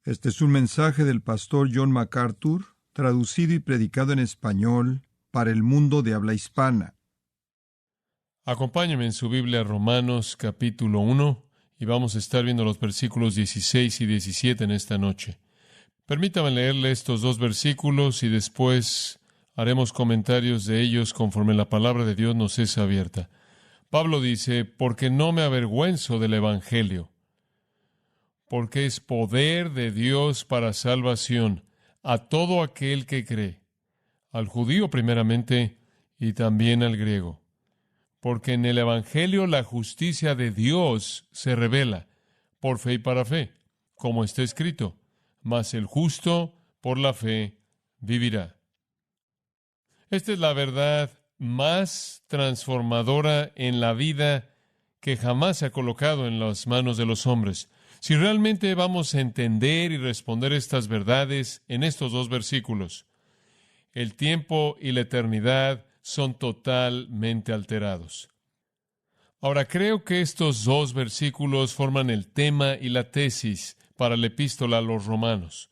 Este es un mensaje del pastor John MacArthur, traducido y predicado en español para el mundo de habla hispana. Acompáñeme en su Biblia a Romanos capítulo 1 y vamos a estar viendo los versículos 16 y 17 en esta noche. Permítame leerle estos dos versículos y después haremos comentarios de ellos conforme la palabra de Dios nos es abierta. Pablo dice, porque no me avergüenzo del Evangelio, porque es poder de Dios para salvación a todo aquel que cree, al judío primeramente y también al griego. Porque en el Evangelio la justicia de Dios se revela por fe y para fe, como está escrito, mas el justo por la fe vivirá. Esta es la verdad más transformadora en la vida que jamás se ha colocado en las manos de los hombres. Si realmente vamos a entender y responder estas verdades en estos dos versículos, el tiempo y la eternidad son totalmente alterados. Ahora, creo que estos dos versículos forman el tema y la tesis para la epístola a los romanos.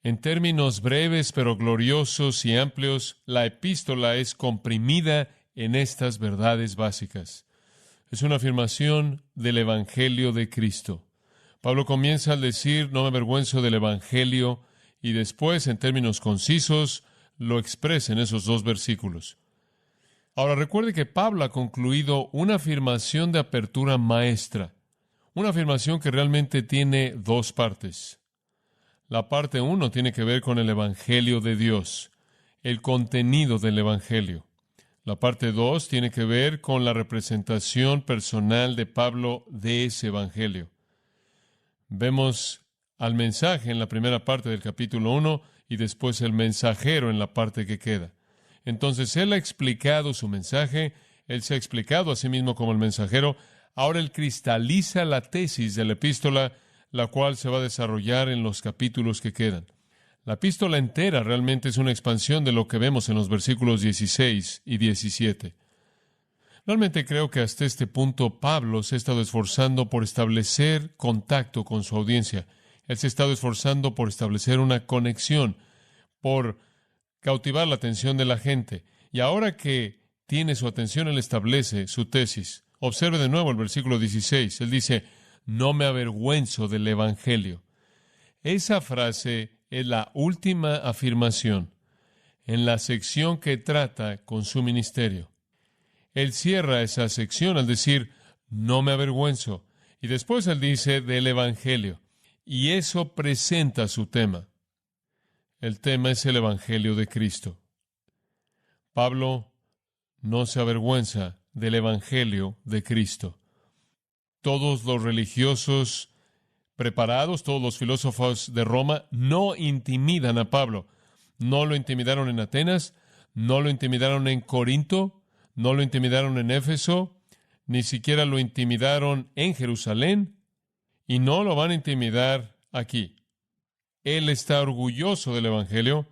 En términos breves pero gloriosos y amplios, la epístola es comprimida en estas verdades básicas. Es una afirmación del Evangelio de Cristo. Pablo comienza al decir, no me avergüenzo del Evangelio, y después, en términos concisos, lo expresa en esos dos versículos. Ahora, recuerde que Pablo ha concluido una afirmación de apertura maestra, una afirmación que realmente tiene dos partes. La parte 1 tiene que ver con el Evangelio de Dios, el contenido del Evangelio. La parte 2 tiene que ver con la representación personal de Pablo de ese Evangelio. Vemos al mensaje en la primera parte del capítulo 1 y después el mensajero en la parte que queda. Entonces, él ha explicado su mensaje, él se ha explicado a sí mismo como el mensajero. Ahora él cristaliza la tesis de la epístola, la cual se va a desarrollar en los capítulos que quedan. La epístola entera realmente es una expansión de lo que vemos en los versículos 16 y 17. Realmente creo que hasta este punto Pablo se ha estado esforzando por establecer contacto con su audiencia. Él se ha estado esforzando por establecer una conexión, por cautivar la atención de la gente. Y ahora que tiene su atención, él establece su tesis. Observe de nuevo el versículo 16. Él dice, no me avergüenzo del Evangelio. Esa frase es la última afirmación en la sección que trata con su ministerio. Él cierra esa sección al decir, no me avergüenzo. Y después él dice, del Evangelio. Y eso presenta su tema. El tema es el Evangelio de Cristo. Pablo no se avergüenza del Evangelio de Cristo. Todos los religiosos preparados, todos los filósofos de Roma, no intimidan a Pablo. No lo intimidaron en Atenas, no lo intimidaron en Corinto, no lo intimidaron en Éfeso, ni siquiera lo intimidaron en Jerusalén, y no lo van a intimidar aquí. Él está orgulloso del Evangelio,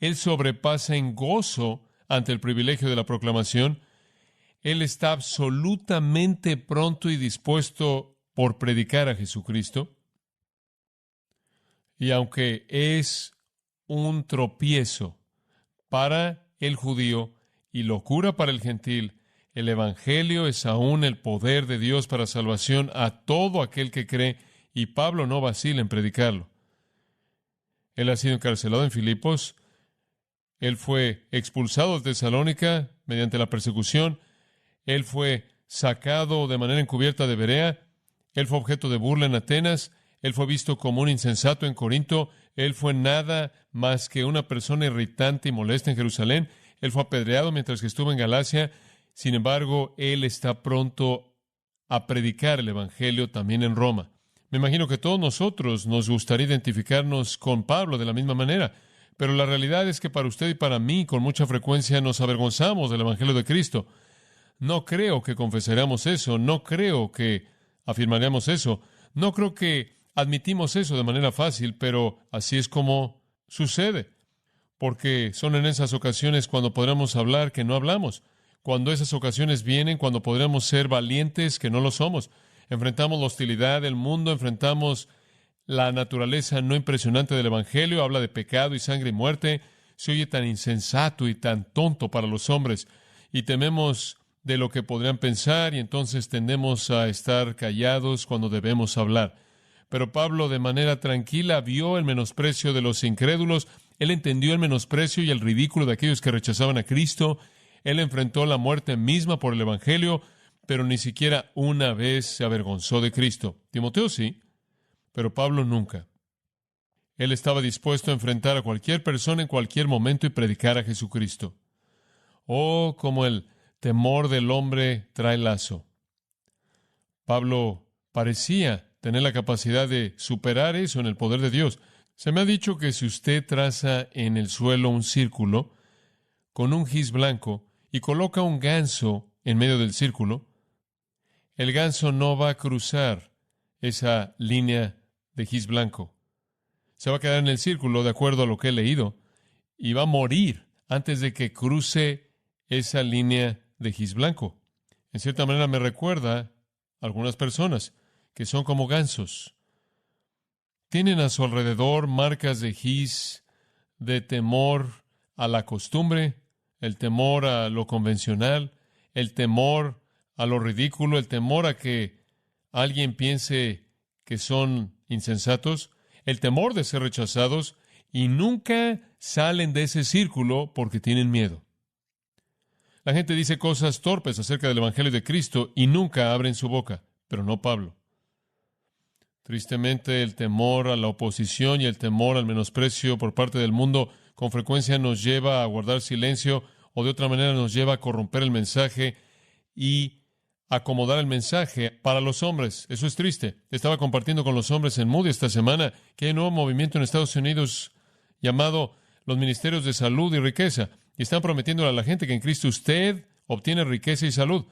él sobrepasa en gozo ante el privilegio de la proclamación, él está absolutamente pronto y dispuesto por predicar a Jesucristo. Y aunque es un tropiezo para el judío y locura para el gentil, el Evangelio es aún el poder de Dios para salvación a todo aquel que cree, y Pablo no vacila en predicarlo. Él ha sido encarcelado en Filipos, él fue expulsado de Tesalónica mediante la persecución, él fue sacado de manera encubierta de Berea, él fue objeto de burla en Atenas, él fue visto como un insensato en Corinto, él fue nada más que una persona irritante y molesta en Jerusalén, él fue apedreado mientras que estuvo en Galacia. Sin embargo, él está pronto a predicar el Evangelio también en Roma. Me imagino que todos nosotros nos gustaría identificarnos con Pablo de la misma manera, pero la realidad es que para usted y para mí con mucha frecuencia nos avergonzamos del Evangelio de Cristo. No creo que confesaremos eso, no creo que afirmaremos eso, no creo que admitimos eso de manera fácil, pero así es como sucede, porque son en esas ocasiones cuando podremos hablar que no hablamos, cuando esas ocasiones vienen, cuando podremos ser valientes que no lo somos. Enfrentamos la hostilidad del mundo, enfrentamos la naturaleza no impresionante del Evangelio, habla de pecado y sangre y muerte, se oye tan insensato y tan tonto para los hombres, y tememos de lo que podrían pensar, y entonces tendemos a estar callados cuando debemos hablar. Pero Pablo, de manera tranquila, vio el menosprecio de los incrédulos, él entendió el menosprecio y el ridículo de aquellos que rechazaban a Cristo, él enfrentó la muerte misma por el Evangelio, pero ni siquiera una vez se avergonzó de Cristo. Timoteo sí, pero Pablo nunca. Él estaba dispuesto a enfrentar a cualquier persona en cualquier momento y predicar a Jesucristo. Oh, como el temor del hombre trae lazo. Pablo parecía tener la capacidad de superar eso en el poder de Dios. Se me ha dicho que si usted traza en el suelo un círculo con un gis blanco y coloca un ganso en medio del círculo, el ganso no va a cruzar esa línea de gis blanco. Se va a quedar en el círculo de acuerdo a lo que he leído y va a morir antes de que cruce esa línea de gis blanco. En cierta manera me recuerda a algunas personas que son como gansos. Tienen a su alrededor marcas de gis, de temor a la costumbre, el temor a lo convencional, el temor a lo ridículo, el temor a que alguien piense que son insensatos, el temor de ser rechazados, y nunca salen de ese círculo porque tienen miedo. La gente dice cosas torpes acerca del Evangelio de Cristo y nunca abren su boca, pero no Pablo. Tristemente, el temor a la oposición y el temor al menosprecio por parte del mundo con frecuencia nos lleva a guardar silencio o de otra manera nos lleva a corromper el mensaje y acomodar el mensaje para los hombres. Eso es triste. Estaba compartiendo con los hombres en Moody esta semana que hay un nuevo movimiento en Estados Unidos llamado los Ministerios de Salud y Riqueza. Y están prometiendo a la gente que en Cristo usted obtiene riqueza y salud.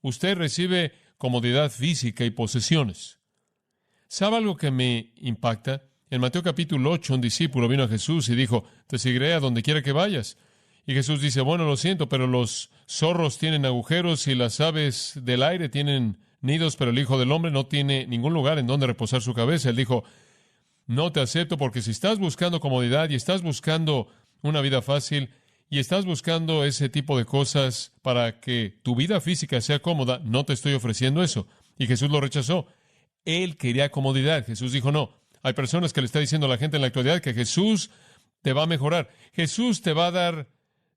Usted recibe comodidad física y posesiones. ¿Sabe algo que me impacta? En Mateo capítulo 8, un discípulo vino a Jesús y dijo, te seguiré a donde quiera que vayas. Y Jesús dice, bueno, lo siento, pero los zorros tienen agujeros y las aves del aire tienen nidos, pero el Hijo del Hombre no tiene ningún lugar en donde reposar su cabeza. Él dijo, no te acepto porque si estás buscando comodidad y estás buscando una vida fácil y estás buscando ese tipo de cosas para que tu vida física sea cómoda, no te estoy ofreciendo eso. Y Jesús lo rechazó. Él quería comodidad. Jesús dijo, no. Hay personas que le está diciendo a la gente en la actualidad que Jesús te va a mejorar. Jesús te va a dar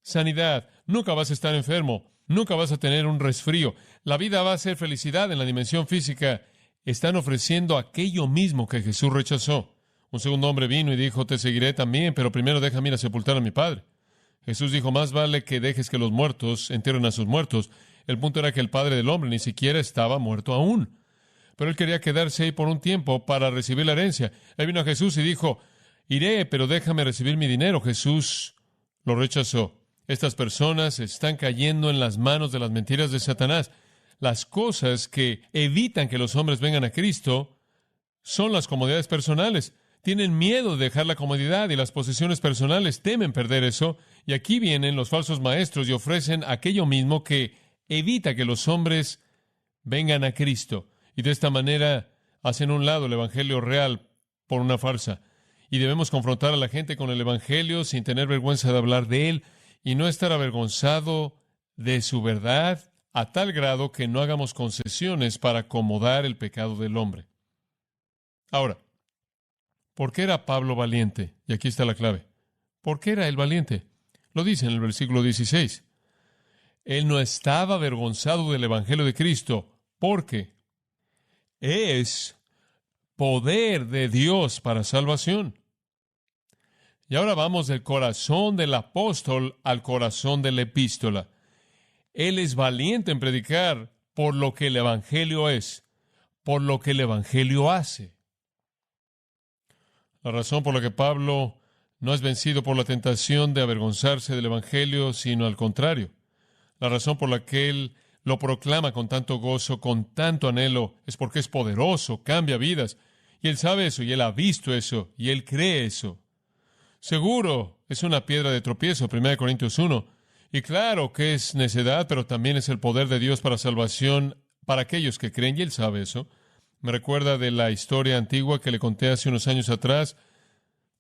sanidad. Nunca vas a estar enfermo. Nunca vas a tener un resfrío. La vida va a ser felicidad en la dimensión física. Están ofreciendo aquello mismo que Jesús rechazó. Un segundo hombre vino y dijo, te seguiré también, pero primero déjame ir a sepultar a mi padre. Jesús dijo, más vale que dejes que los muertos entierren a sus muertos. El punto era que el padre del hombre ni siquiera estaba muerto aún. Pero él quería quedarse ahí por un tiempo para recibir la herencia. Él vino a Jesús y dijo, iré, pero déjame recibir mi dinero. Jesús lo rechazó. Estas personas están cayendo en las manos de las mentiras de Satanás. Las cosas que evitan que los hombres vengan a Cristo son las comodidades personales. Tienen miedo de dejar la comodidad y las posesiones personales, temen perder eso. Y aquí vienen los falsos maestros y ofrecen aquello mismo que evita que los hombres vengan a Cristo. Y de esta manera hacen a un lado el Evangelio real por una farsa. Y debemos confrontar a la gente con el Evangelio sin tener vergüenza de hablar de él y no estar avergonzado de su verdad a tal grado que no hagamos concesiones para acomodar el pecado del hombre. Ahora, ¿por qué era Pablo valiente? Y aquí está la clave. ¿Por qué era él valiente? Lo dice en el versículo 16. Él no estaba avergonzado del Evangelio de Cristo porque es poder de Dios para salvación. Y ahora vamos del corazón del apóstol al corazón de la epístola. Él es valiente en predicar por lo que el Evangelio es, por lo que el Evangelio hace. La razón por la que Pablo no es vencido por la tentación de avergonzarse del Evangelio, sino al contrario. La razón por la que él lo proclama con tanto gozo, con tanto anhelo, es porque es poderoso, cambia vidas. Y él sabe eso, y él ha visto eso, y él cree eso. Seguro, es una piedra de tropiezo, 1 Corintios 1. Y claro que es necedad, pero también es el poder de Dios para salvación para aquellos que creen, y él sabe eso. Me recuerda de la historia antigua que le conté hace unos años atrás,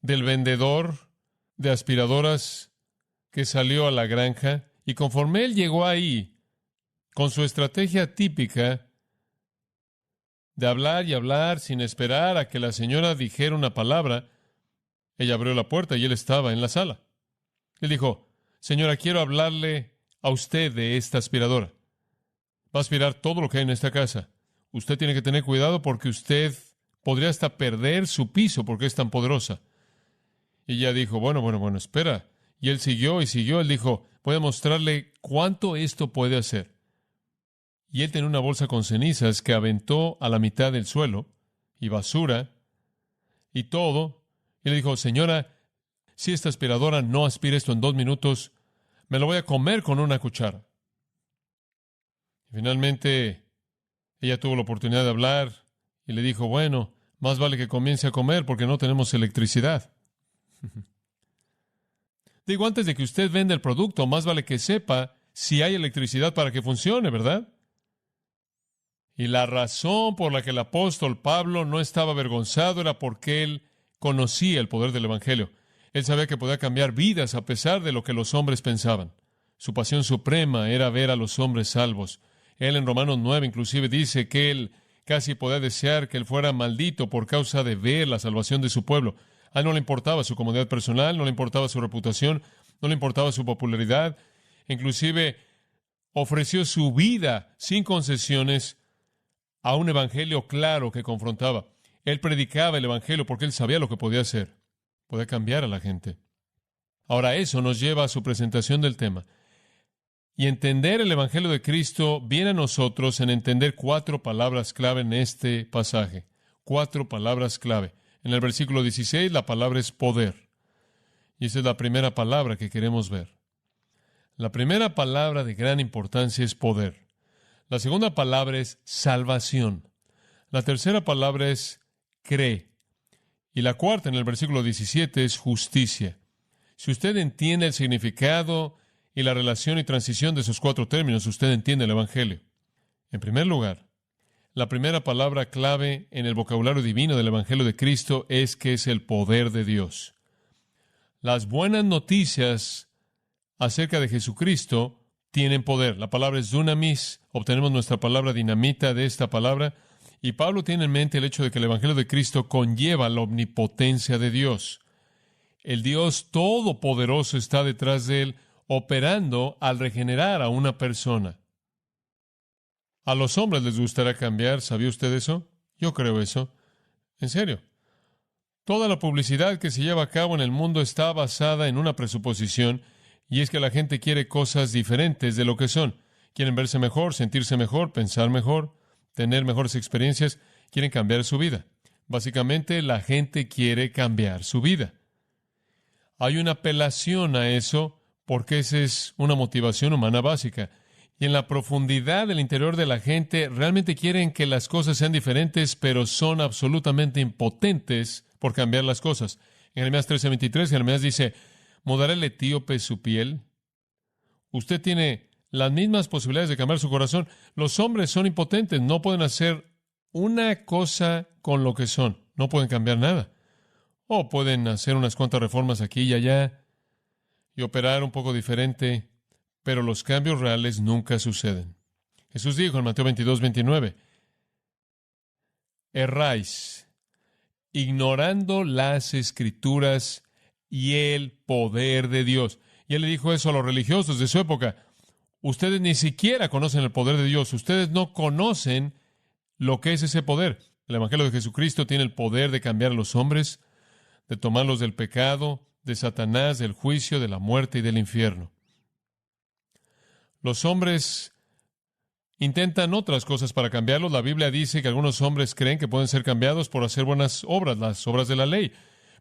del vendedor de aspiradoras que salió a la granja, y conforme él llegó ahí, con su estrategia típica de hablar y hablar sin esperar a que la señora dijera una palabra, ella abrió la puerta y él estaba en la sala. Él dijo: señora, quiero hablarle a usted de esta aspiradora. Va a aspirar todo lo que hay en esta casa. Usted tiene que tener cuidado porque usted podría hasta perder su piso porque es tan poderosa. Y ella dijo: bueno, espera. Y él siguió y siguió. Él dijo: voy a mostrarle cuánto esto puede hacer. Y él tenía una bolsa con cenizas que aventó a la mitad del suelo, y basura, y todo. Y le dijo: señora, si esta aspiradora no aspira esto en 2 minutos, me lo voy a comer con una cuchara. Y finalmente, ella tuvo la oportunidad de hablar, y le dijo: bueno, más vale que comience a comer porque no tenemos electricidad. Digo, antes de que usted venda el producto, más vale que sepa si hay electricidad para que funcione, ¿verdad? Y la razón por la que el apóstol Pablo no estaba avergonzado era porque él conocía el poder del Evangelio. Él sabía que podía cambiar vidas a pesar de lo que los hombres pensaban. Su pasión suprema era ver a los hombres salvos. Él en Romanos 9 inclusive dice que él casi podía desear que él fuera maldito por causa de ver la salvación de su pueblo. A él no le importaba su comodidad personal, no le importaba su reputación, no le importaba su popularidad. Inclusive ofreció su vida sin concesiones a un evangelio claro que confrontaba. Él predicaba el evangelio porque él sabía lo que podía hacer. Podía cambiar a la gente. Ahora, eso nos lleva a su presentación del tema. Y entender el evangelio de Cristo viene a nosotros en entender 4 palabras clave en este pasaje. 4 palabras clave. En el versículo 16, la palabra es poder. Y esa es la primera palabra que queremos ver. La primera palabra de gran importancia es poder. La segunda palabra es salvación. La tercera palabra es cree. Y la cuarta, en el versículo 17, es justicia. Si usted entiende el significado y la relación y transición de esos 4 términos, usted entiende el Evangelio. En primer lugar, la primera palabra clave en el vocabulario divino del Evangelio de Cristo es que es el poder de Dios. Las buenas noticias acerca de Jesucristo tienen poder. La palabra es dunamis. Obtenemos nuestra palabra dinamita de esta palabra. Y Pablo tiene en mente el hecho de que el Evangelio de Cristo conlleva la omnipotencia de Dios. El Dios todopoderoso está detrás de él, operando al regenerar a una persona. A los hombres les gustará cambiar. ¿Sabía usted eso? Yo creo eso. En serio. Toda la publicidad que se lleva a cabo en el mundo está basada en una presuposición, y es que la gente quiere cosas diferentes de lo que son. Quieren verse mejor, sentirse mejor, pensar mejor, tener mejores experiencias, quieren cambiar su vida. Básicamente, la gente quiere cambiar su vida. Hay una apelación a eso porque esa es una motivación humana básica. Y en la profundidad del interior de la gente, realmente quieren que las cosas sean diferentes, pero son absolutamente impotentes por cambiar las cosas. En Jeremías 13:23, Jeremías dice: ¿mudará el etíope su piel? Usted tiene las mismas posibilidades de cambiar su corazón. Los hombres son impotentes, no pueden hacer una cosa con lo que son, no pueden cambiar nada. O pueden hacer unas cuantas reformas aquí y allá y operar un poco diferente, pero los cambios reales nunca suceden. Jesús dijo en Mateo 22:29, erráis, ignorando las Escrituras y el poder de Dios. Y él le dijo eso a los religiosos de su época. Ustedes ni siquiera conocen el poder de Dios. Ustedes no conocen lo que es ese poder. El Evangelio de Jesucristo tiene el poder de cambiar a los hombres, de tomarlos del pecado, de Satanás, del juicio, de la muerte y del infierno. Los hombres intentan otras cosas para cambiarlos. La Biblia dice que algunos hombres creen que pueden ser cambiados por hacer buenas obras, las obras de la ley.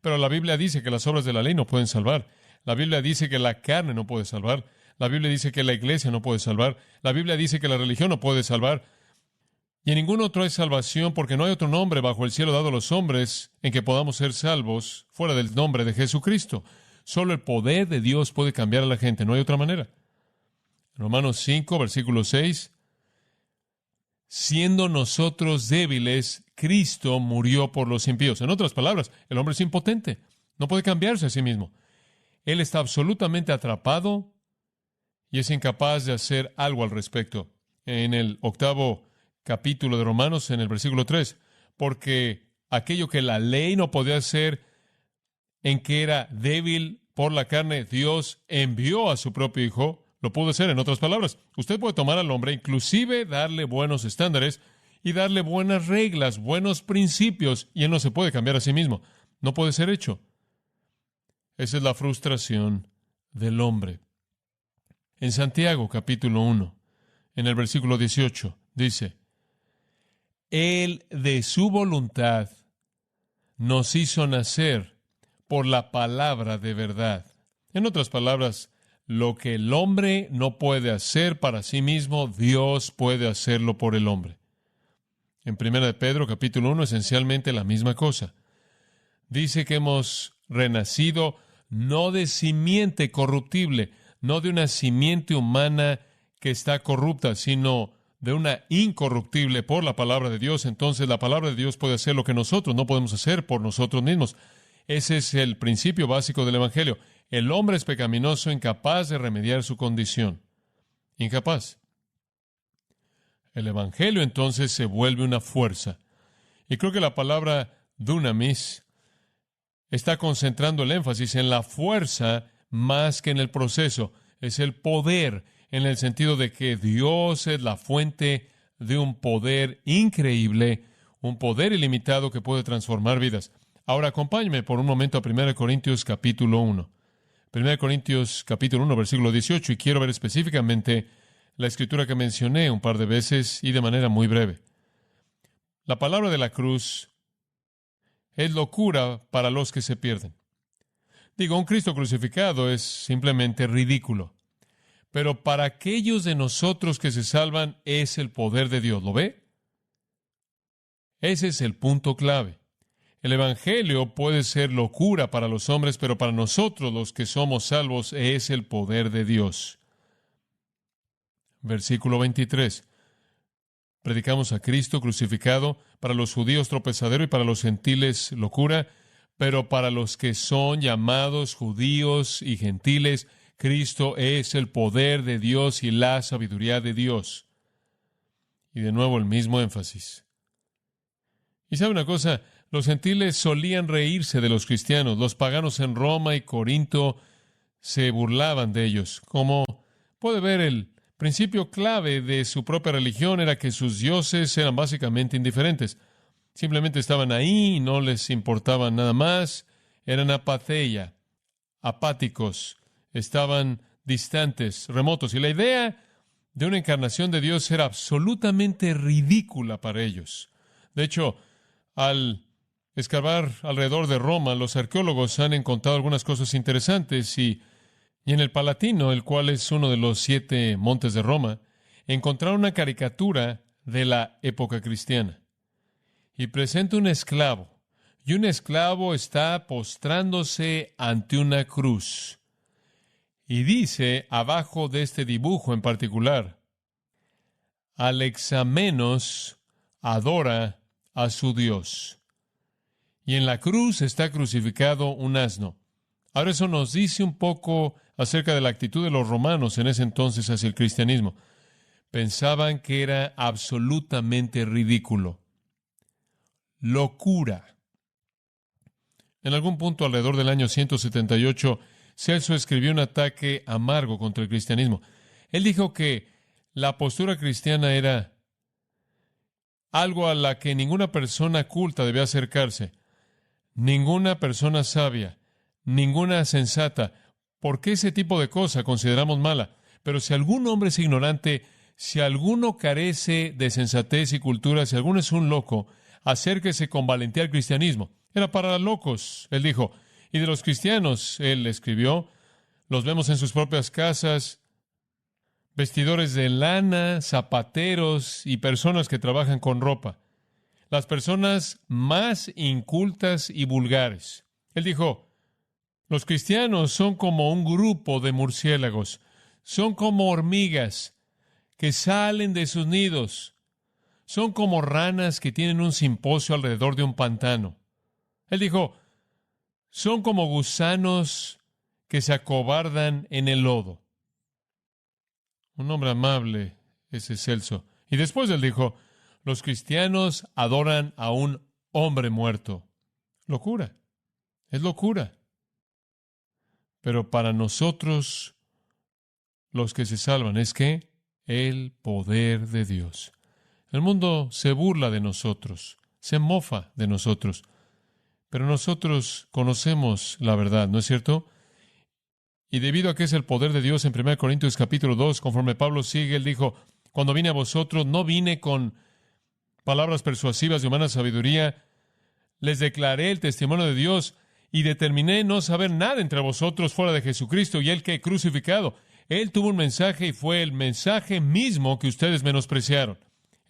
Pero la Biblia dice que las obras de la ley no pueden salvar. La Biblia dice que la carne no puede salvar. La Biblia dice que la iglesia no puede salvar. La Biblia dice que la religión no puede salvar. Y en ningún otro hay salvación, porque no hay otro nombre bajo el cielo dado a los hombres en que podamos ser salvos fuera del nombre de Jesucristo. Solo el poder de Dios puede cambiar a la gente. No hay otra manera. Romanos 5, versículo 6. Siendo nosotros débiles, Cristo murió por los impíos. En otras palabras, el hombre es impotente. No puede cambiarse a sí mismo. Él está absolutamente atrapado y es incapaz de hacer algo al respecto. En el 8º capítulo de Romanos, en el versículo 3, porque aquello que la ley no podía hacer, en que era débil por la carne, Dios envió a su propio Hijo, lo pudo hacer. En otras palabras, usted puede tomar al hombre, inclusive darle buenos estándares y darle buenas reglas, buenos principios, y él no se puede cambiar a sí mismo. No puede ser hecho. Esa es la frustración del hombre. En Santiago, capítulo 1, en el versículo 18, dice: Él de su voluntad nos hizo nacer por la palabra de verdad. En otras palabras, lo que el hombre no puede hacer para sí mismo, Dios puede hacerlo por el hombre. En 1 de Pedro, capítulo 1, esencialmente la misma cosa. Dice que hemos renacido no de simiente corruptible, no de una simiente humana que está corrupta, sino de una incorruptible por la palabra de Dios. Entonces la palabra de Dios puede hacer lo que nosotros no podemos hacer por nosotros mismos. Ese es el principio básico del Evangelio. El hombre es pecaminoso, incapaz de remediar su condición. Incapaz. El Evangelio entonces se vuelve una fuerza. Y creo que la palabra dunamis está concentrando el énfasis en la fuerza más que en el proceso. Es el poder, en el sentido de que Dios es la fuente de un poder increíble, un poder ilimitado que puede transformar vidas. Ahora acompáñeme por un momento a 1 Corintios capítulo 1. 1 Corintios capítulo 1, versículo 18, y quiero ver específicamente la escritura que mencioné un par de veces y de manera muy breve. La palabra de la cruz es locura para los que se pierden. Digo, un Cristo crucificado es simplemente ridículo. Pero para aquellos de nosotros que se salvan es el poder de Dios. ¿Lo ve? Ese es el punto clave. El Evangelio puede ser locura para los hombres, pero para nosotros los que somos salvos es el poder de Dios. Versículo 23. Predicamos a Cristo crucificado, para los judíos tropezadero y para los gentiles locura, pero para los que son llamados judíos y gentiles, Cristo es el poder de Dios y la sabiduría de Dios. Y de nuevo el mismo énfasis. Y sabe una cosa, los gentiles solían reírse de los cristianos. Los paganos en Roma y Corinto se burlaban de ellos. Como puede ver, el principio clave de su propia religión era que sus dioses eran básicamente indiferentes. Simplemente estaban ahí y no les importaba nada más. Eran apatheia, apáticos, estaban distantes, remotos. Y la idea de una encarnación de Dios era absolutamente ridícula para ellos. De hecho, al escarbar alrededor de Roma, los arqueólogos han encontrado algunas cosas interesantes y en el Palatino, el cual es uno de los 7 montes de Roma, encontraron una caricatura de la época cristiana. Y presenta un esclavo. Y un esclavo está postrándose ante una cruz. Y dice, abajo de este dibujo en particular, Alexamenos adora a su Dios. Y en la cruz está crucificado un asno. Ahora eso nos dice un poco acerca de la actitud de los romanos en ese entonces hacia el cristianismo. Pensaban que era absolutamente ridículo. Locura. En algún punto alrededor del año 178, Celso escribió un ataque amargo contra el cristianismo. Él dijo que la postura cristiana era algo a la que ninguna persona culta debía acercarse, ninguna persona sabia, ninguna sensata. ¿Por qué ese tipo de cosa consideramos mala? Pero si algún hombre es ignorante, si alguno carece de sensatez y cultura, si alguno es un loco, acérquese con valentía al cristianismo. Era para locos, él dijo. Y de los cristianos, él escribió, los vemos en sus propias casas, vestidores de lana, zapateros y personas que trabajan con ropa. Las personas más incultas y vulgares. Él dijo, los cristianos son como un grupo de murciélagos, son como hormigas que salen de sus nidos, son como ranas que tienen un simposio alrededor de un pantano. Él dijo, son como gusanos que se acobardan en el lodo. Un hombre amable, ese Celso. Y después él dijo, los cristianos adoran a un hombre muerto. Locura. Es locura. Pero para nosotros, los que se salvan, es que el poder de Dios. El mundo se burla de nosotros, se mofa de nosotros, pero nosotros conocemos la verdad, ¿no es cierto? Y debido a que es el poder de Dios, en 1 Corintios capítulo 2, conforme Pablo sigue, él dijo, cuando vine a vosotros, no vine con palabras persuasivas de humana sabiduría, les declaré el testimonio de Dios y determiné no saber nada entre vosotros fuera de Jesucristo y el que he crucificado. Él tuvo un mensaje y fue el mensaje mismo que ustedes menospreciaron.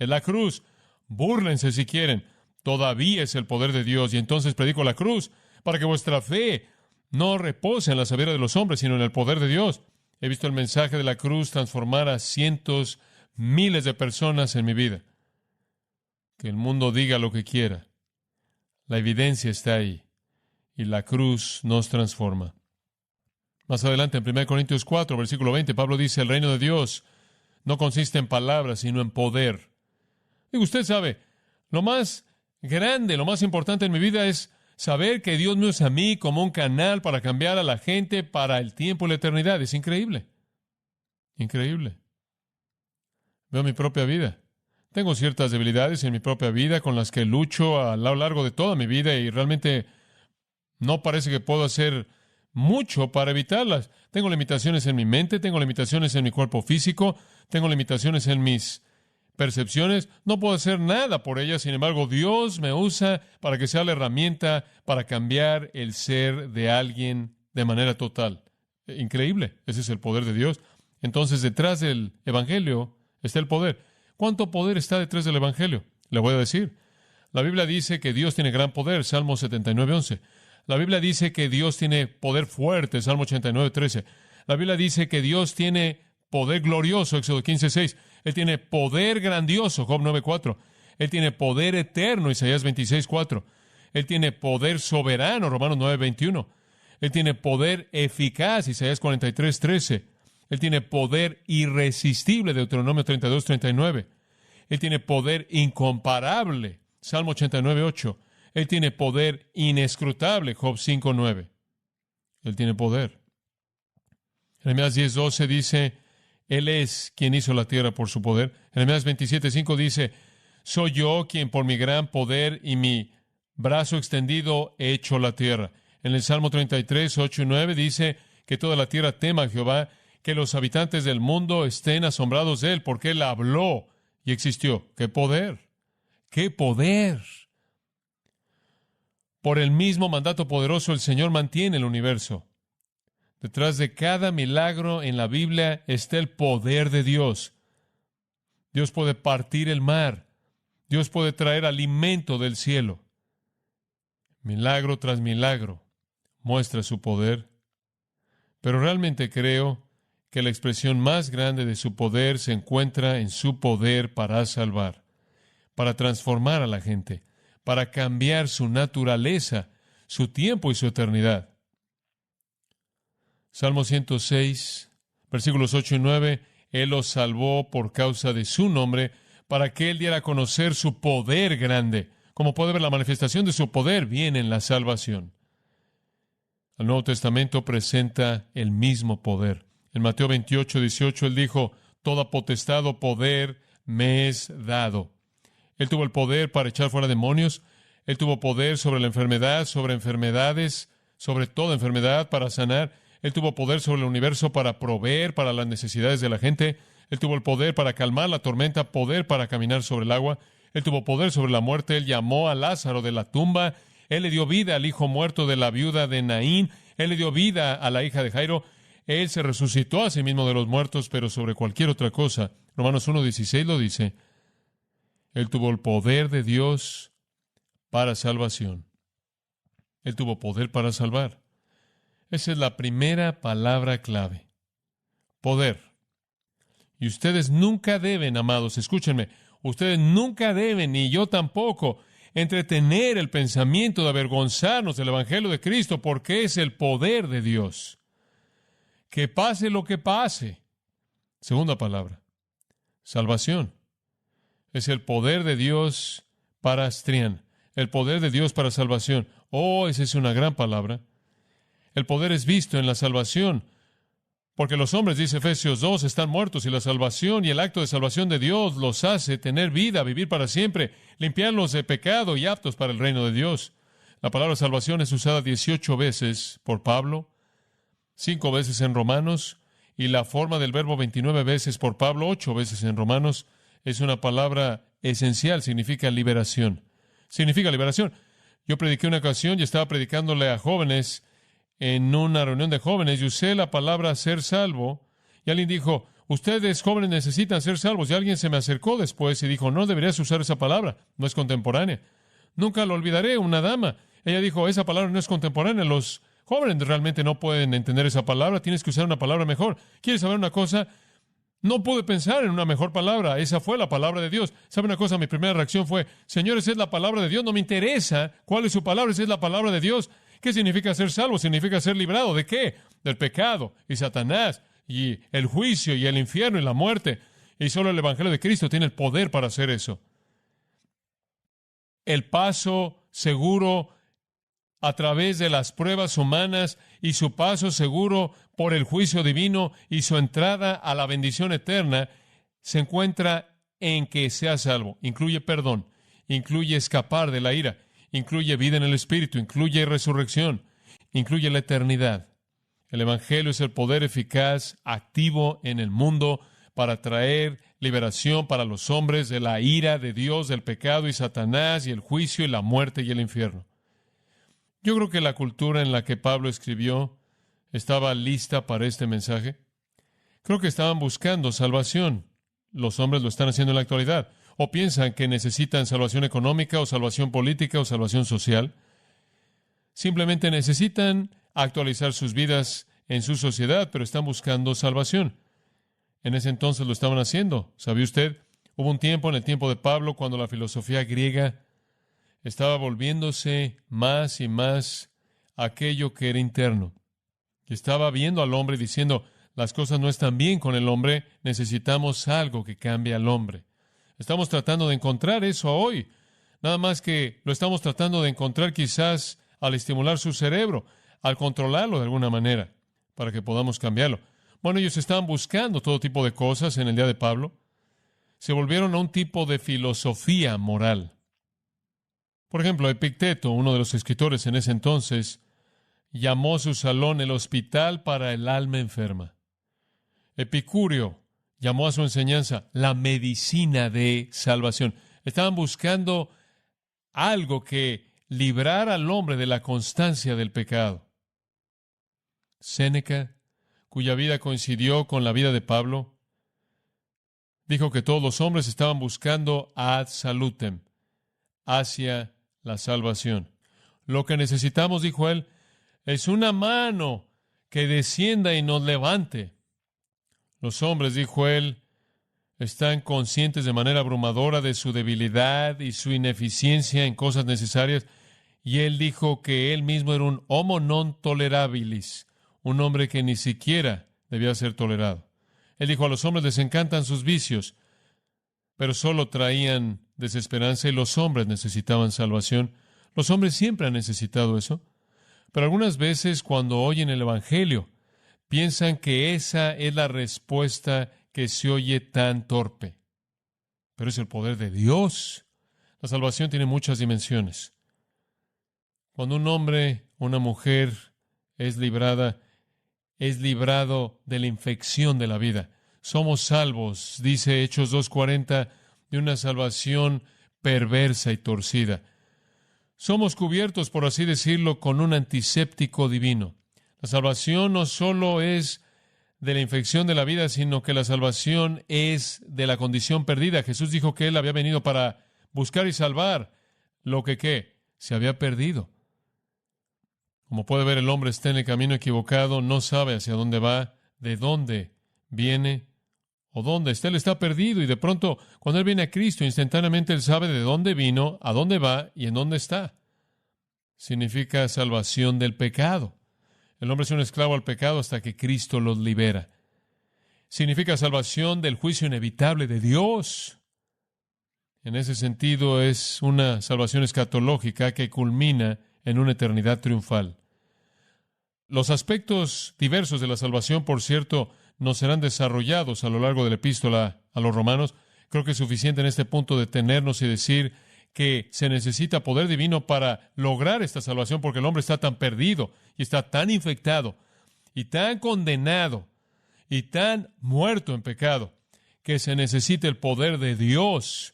Es la cruz. Búrlense si quieren. Todavía es el poder de Dios. Y entonces predico la cruz para que vuestra fe no repose en la sabiduría de los hombres, sino en el poder de Dios. He visto el mensaje de la cruz transformar a cientos, miles de personas en mi vida. Que el mundo diga lo que quiera. La evidencia está ahí. Y la cruz nos transforma. Más adelante, en 1 Corintios 4, versículo 20, Pablo dice, el reino de Dios no consiste en palabras, sino en poder. Digo, usted sabe, lo más grande, lo más importante en mi vida es saber que Dios me usa a mí como un canal para cambiar a la gente para el tiempo y la eternidad. Es increíble. Increíble. Veo mi propia vida. Tengo ciertas debilidades en mi propia vida con las que lucho a lo largo de toda mi vida y realmente no parece que puedo hacer mucho para evitarlas. Tengo limitaciones en mi mente, tengo limitaciones en mi cuerpo físico, tengo limitaciones en mis percepciones. No puedo hacer nada por ellas. Sin embargo, Dios me usa para que sea la herramienta para cambiar el ser de alguien de manera total. Increíble. Ese es el poder de Dios. Entonces, detrás del Evangelio está el poder. ¿Cuánto poder está detrás del Evangelio? Le voy a decir. La Biblia dice que Dios tiene gran poder, Salmo 79:11. La Biblia dice que Dios tiene poder fuerte, Salmo 89:13. La Biblia dice que Dios tiene poder glorioso, Éxodo 15:6. Él tiene poder grandioso, Job 9:4. Él tiene poder eterno, Isaías 26:4. Él tiene poder soberano, Romanos 9:21. Él tiene poder eficaz, Isaías 43:13. Él tiene poder irresistible, Deuteronomio 32:39. Él tiene poder incomparable, Salmo 89:8. Él tiene poder inescrutable, Job 5:9. Él tiene poder. Jeremías 10:12 dice, Él es quien hizo la tierra por su poder. Jeremías 27:5 dice, soy yo quien por mi gran poder y mi brazo extendido he hecho la tierra. En el Salmo 33:8 y 9 dice que toda la tierra tema a Jehová, que los habitantes del mundo estén asombrados de Él, porque Él habló y existió. ¡Qué poder! ¡Qué poder! Por el mismo mandato poderoso, el Señor mantiene el universo. Detrás de cada milagro en la Biblia está el poder de Dios. Dios puede partir el mar. Dios puede traer alimento del cielo. Milagro tras milagro muestra su poder. Pero realmente creo que la expresión más grande de su poder se encuentra en su poder para salvar, para transformar a la gente, para cambiar su naturaleza, su tiempo y su eternidad. Salmo 106, versículos 8 y 9, Él los salvó por causa de su nombre, para que Él diera a conocer su poder grande. Como puede ver, la manifestación de su poder viene en la salvación. El Nuevo Testamento presenta el mismo poder. En Mateo 28:18, Él dijo, toda potestad o poder me es dado. Él tuvo el poder para echar fuera demonios. Él tuvo poder sobre la enfermedad, sobre enfermedades, sobre toda enfermedad para sanar. Él tuvo poder sobre el universo para proveer para las necesidades de la gente. Él tuvo el poder para calmar la tormenta, poder para caminar sobre el agua. Él tuvo poder sobre la muerte. Él llamó a Lázaro de la tumba. Él le dio vida al hijo muerto de la viuda de Naín. Él le dio vida a la hija de Jairo. Él se resucitó a sí mismo de los muertos, pero sobre cualquier otra cosa. Romanos 1:16 lo dice. Él tuvo el poder de Dios para salvación. Él tuvo poder para salvar. Esa es la primera palabra clave. Poder. Y ustedes nunca deben, amados, escúchenme, Ustedes nunca deben, ni yo tampoco, entretener el pensamiento de avergonzarnos del Evangelio de Cristo, porque es el poder de Dios. Que pase lo que pase. Segunda palabra, salvación. Es el poder de Dios para Astrián, el poder de Dios para salvación. Oh, esa es una gran palabra. El poder es visto en la salvación, porque los hombres, dice Efesios 2, están muertos y la salvación y el acto de salvación de Dios los hace tener vida, vivir para siempre, limpiarlos de pecado y aptos para el reino de Dios. La palabra salvación es usada 18 veces por Pablo, 5 veces en Romanos, y la forma del verbo 29 veces por Pablo, 8 veces en Romanos. Es una palabra esencial, significa liberación. Significa liberación. Yo prediqué una ocasión y estaba predicándole a jóvenes en una reunión de jóvenes y usé la palabra ser salvo, y alguien dijo, ustedes jóvenes necesitan ser salvos, y alguien se me acercó después y dijo, no deberías usar esa palabra, no es contemporánea. Nunca lo olvidaré, una dama. Ella dijo, esa palabra no es contemporánea, los jóvenes realmente no pueden entender esa palabra, tienes que usar una palabra mejor. ¿Quieres saber una cosa? No pude pensar en una mejor palabra, esa fue la palabra de Dios. ¿Sabe una cosa? Mi primera reacción fue, señores, es la palabra de Dios, no me interesa cuál es su palabra, esa es la palabra de Dios. ¿Qué significa ser salvo? Significa ser librado. ¿De qué? Del pecado y Satanás y el juicio y el infierno y la muerte. Y solo el Evangelio de Cristo tiene el poder para hacer eso. El paso seguro a través de las pruebas humanas y su paso seguro por el juicio divino y su entrada a la bendición eterna se encuentra en que sea salvo. Incluye perdón, incluye escapar de la ira, incluye vida en el Espíritu, incluye resurrección, incluye la eternidad. El Evangelio es el poder eficaz, activo en el mundo para traer liberación para los hombres de la ira de Dios, del pecado y Satanás y el juicio y la muerte y el infierno. Yo creo que la cultura en la que Pablo escribió estaba lista para este mensaje. Creo que estaban buscando salvación. Los hombres lo están haciendo en la actualidad. O piensan que necesitan salvación económica o salvación política o salvación social. Simplemente necesitan actualizar sus vidas en su sociedad, pero están buscando salvación. En ese entonces lo estaban haciendo. ¿Sabía usted? Hubo un tiempo, en el tiempo de Pablo, cuando la filosofía griega estaba volviéndose más y más aquello que era interno. Y estaba viendo al hombre diciendo, las cosas no están bien con el hombre, necesitamos algo que cambie al hombre. Estamos tratando de encontrar eso hoy. Nada más que lo estamos tratando de encontrar quizás al estimular su cerebro, al controlarlo de alguna manera, para que podamos cambiarlo. Bueno, ellos estaban buscando todo tipo de cosas en el día de Pablo. Se volvieron a un tipo de filosofía moral. Por ejemplo, Epicteto, uno de los escritores en ese entonces, llamó su salón el hospital para el alma enferma. Epicurio llamó a su enseñanza la medicina de salvación. Estaban buscando algo que librara al hombre de la constancia del pecado. Séneca, cuya vida coincidió con la vida de Pablo, dijo que todos los hombres estaban buscando ad salutem, hacia la salvación. Lo que necesitamos, dijo él, es una mano que descienda y nos levante. Los hombres, dijo él, están conscientes de manera abrumadora de su debilidad y su ineficiencia en cosas necesarias. Y él dijo que él mismo era un homo non tolerabilis, un hombre que ni siquiera debía ser tolerado. Él dijo, a los hombres les encantan sus vicios, pero solo traían desesperanza y los hombres necesitaban salvación. Los hombres siempre han necesitado eso. Pero algunas veces cuando oyen el Evangelio, piensan que esa es la respuesta que se oye tan torpe. Pero es el poder de Dios. La salvación tiene muchas dimensiones. Cuando un hombre o una mujer es librado de la infección de la vida. Somos salvos, dice Hechos 2:40, de una salvación perversa y torcida. Somos cubiertos, por así decirlo, con un antiséptico divino. La salvación no solo es de la infección de la vida, sino que la salvación es de la condición perdida. Jesús dijo que Él había venido para buscar y salvar lo que, ¿qué? Se había perdido. Como puede ver, el hombre está en el camino equivocado, no sabe hacia dónde va, de dónde viene ¿O dónde está? Él está perdido y de pronto, cuando él viene a Cristo, instantáneamente él sabe de dónde vino, a dónde va y en dónde está. Significa salvación del pecado. El hombre es un esclavo al pecado hasta que Cristo los libera. Significa salvación del juicio inevitable de Dios. En ese sentido, es una salvación escatológica que culmina en una eternidad triunfal. Los aspectos diversos de la salvación, por cierto, nos serán desarrollados a lo largo de la epístola a los romanos. Creo que es suficiente en este punto detenernos y decir que se necesita poder divino para lograr esta salvación, porque el hombre está tan perdido y está tan infectado y tan condenado y tan muerto en pecado, que se necesita el poder de Dios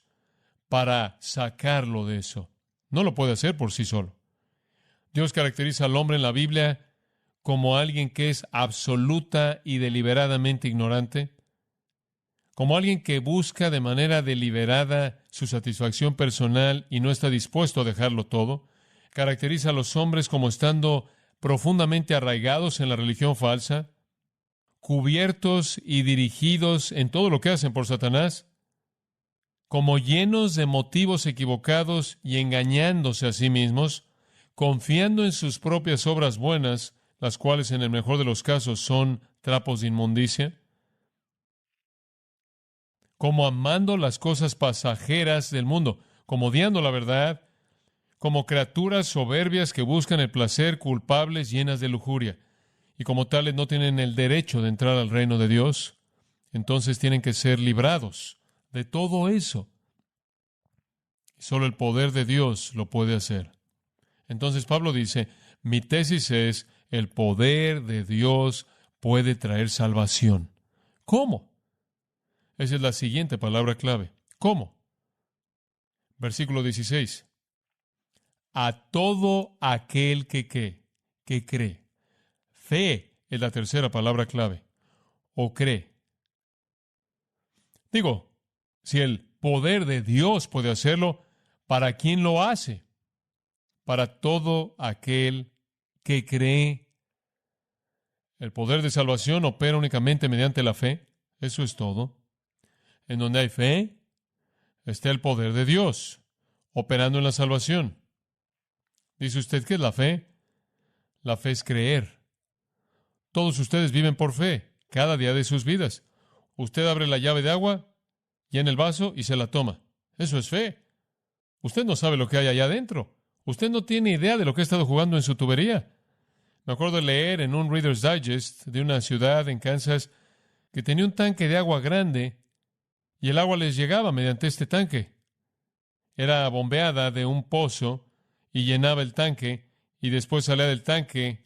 para sacarlo de eso. No lo puede hacer por sí solo. Dios caracteriza al hombre en la Biblia como alguien que es absoluta y deliberadamente ignorante, como alguien que busca de manera deliberada su satisfacción personal y no está dispuesto a dejarlo todo. Caracteriza a los hombres como estando profundamente arraigados en la religión falsa, cubiertos y dirigidos en todo lo que hacen por Satanás, como llenos de motivos equivocados y engañándose a sí mismos, confiando en sus propias obras buenas, las cuales en el mejor de los casos son trapos de inmundicia, como amando las cosas pasajeras del mundo, como odiando la verdad, como criaturas soberbias que buscan el placer, culpables, llenas de lujuria, y como tales no tienen el derecho de entrar al reino de Dios. Entonces tienen que ser librados de todo eso. Solo el poder de Dios lo puede hacer. Entonces Pablo dice, mi tesis es, el poder de Dios puede traer salvación. ¿Cómo? Esa es la siguiente palabra clave. ¿Cómo? Versículo 16. A todo aquel que cree. Fe es la tercera palabra clave. O cree. Digo, si el poder de Dios puede hacerlo, ¿para quién lo hace? Para todo aquel que cree. El poder de salvación opera únicamente mediante la fe. Eso es todo. En donde hay fe, está el poder de Dios, operando en la salvación. ¿Dice usted qué es la fe? La fe es creer. Todos ustedes viven por fe, cada día de sus vidas. Usted abre la llave de agua, llena el vaso y se la toma. Eso es fe. Usted no sabe lo que hay allá adentro. Usted no tiene idea de lo que ha estado jugando en su tubería. Me acuerdo de leer en un Reader's Digest de una ciudad en Kansas que tenía un tanque de agua grande y el agua les llegaba mediante este tanque. Era bombeada de un pozo y llenaba el tanque y después salía del tanque.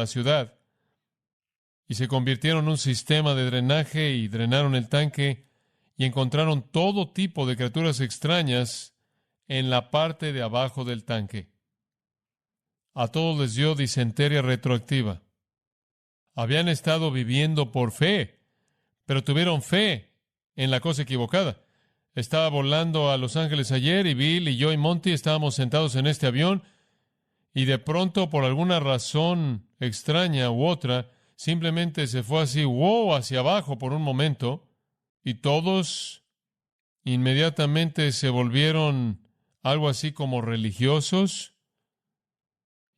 La ciudad y se convirtieron en un sistema de drenaje y drenaron el tanque y encontraron todo tipo de criaturas extrañas en la parte de abajo del tanque. A todos les dio disentería retroactiva. Habían estado viviendo por fe, pero tuvieron fe en la cosa equivocada. Estaba volando a Los Ángeles ayer y Bill y yo y Monty estábamos sentados en este avión y de pronto, por alguna razón extraña u otra, simplemente se fue así, wow, hacia abajo por un momento, y todos inmediatamente se volvieron algo así como religiosos.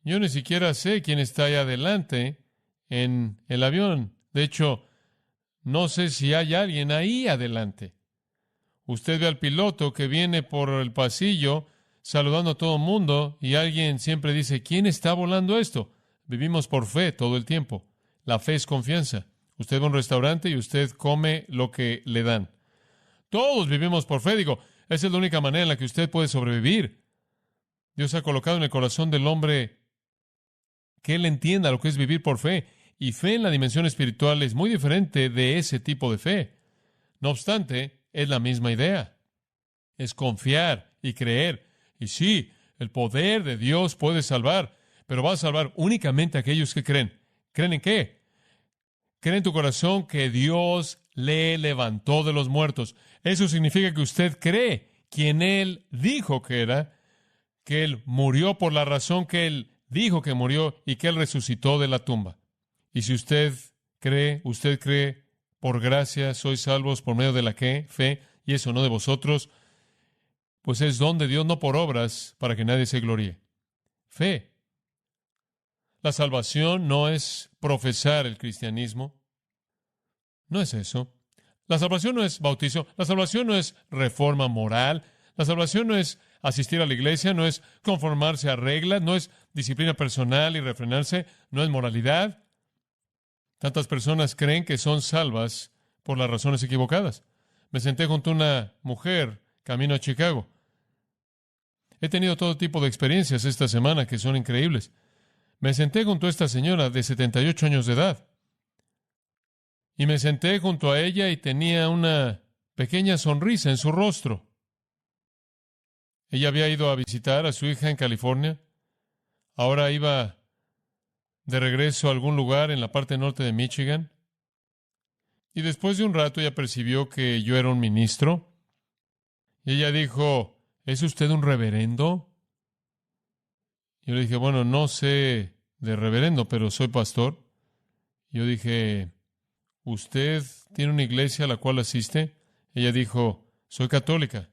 Yo ni siquiera sé quién está ahí adelante en el avión. De hecho, no sé si hay alguien ahí adelante. Usted ve al piloto que viene por el pasillo saludando a todo el mundo y alguien siempre dice, ¿quién está volando esto? Vivimos por fe todo el tiempo. La fe es confianza. Usted va a un restaurante y usted come lo que le dan. Todos vivimos por fe. Digo, esa es la única manera en la que usted puede sobrevivir. Dios ha colocado en el corazón del hombre que él entienda lo que es vivir por fe. Y fe en la dimensión espiritual es muy diferente de ese tipo de fe. No obstante, es la misma idea. Es confiar y creer. Y sí, el poder de Dios puede salvar, pero va a salvar únicamente a aquellos que creen. ¿Creen en qué? Cree en tu corazón que Dios le levantó de los muertos. Eso significa que usted cree quien Él dijo que era, que Él murió por la razón que Él dijo que murió y que Él resucitó de la tumba. Y si usted cree por gracia, sois salvos por medio de la que fe, y eso no de vosotros, pues es don de Dios, no por obras, para que nadie se gloríe. Fe. La salvación no es profesar el cristianismo. No es eso. La salvación no es bautizo. La salvación no es reforma moral. La salvación no es asistir a la iglesia. No es conformarse a reglas. No es disciplina personal y refrenarse. No es moralidad. Tantas personas creen que son salvas por las razones equivocadas. Me senté junto a una mujer camino a Chicago. He tenido todo tipo de experiencias esta semana que son increíbles. Me senté junto a esta señora de 78 años de edad. Y me senté junto a ella y tenía una pequeña sonrisa en su rostro. Ella había ido a visitar a su hija en California. Ahora iba de regreso a algún lugar en la parte norte de Michigan. Y después de un rato ella percibió que yo era un ministro. Y ella dijo, ¿es usted un reverendo? Yo le dije, bueno, no sé de reverendo, pero soy pastor. Yo dije, ¿usted tiene una iglesia a la cual asiste? Ella dijo, soy católica.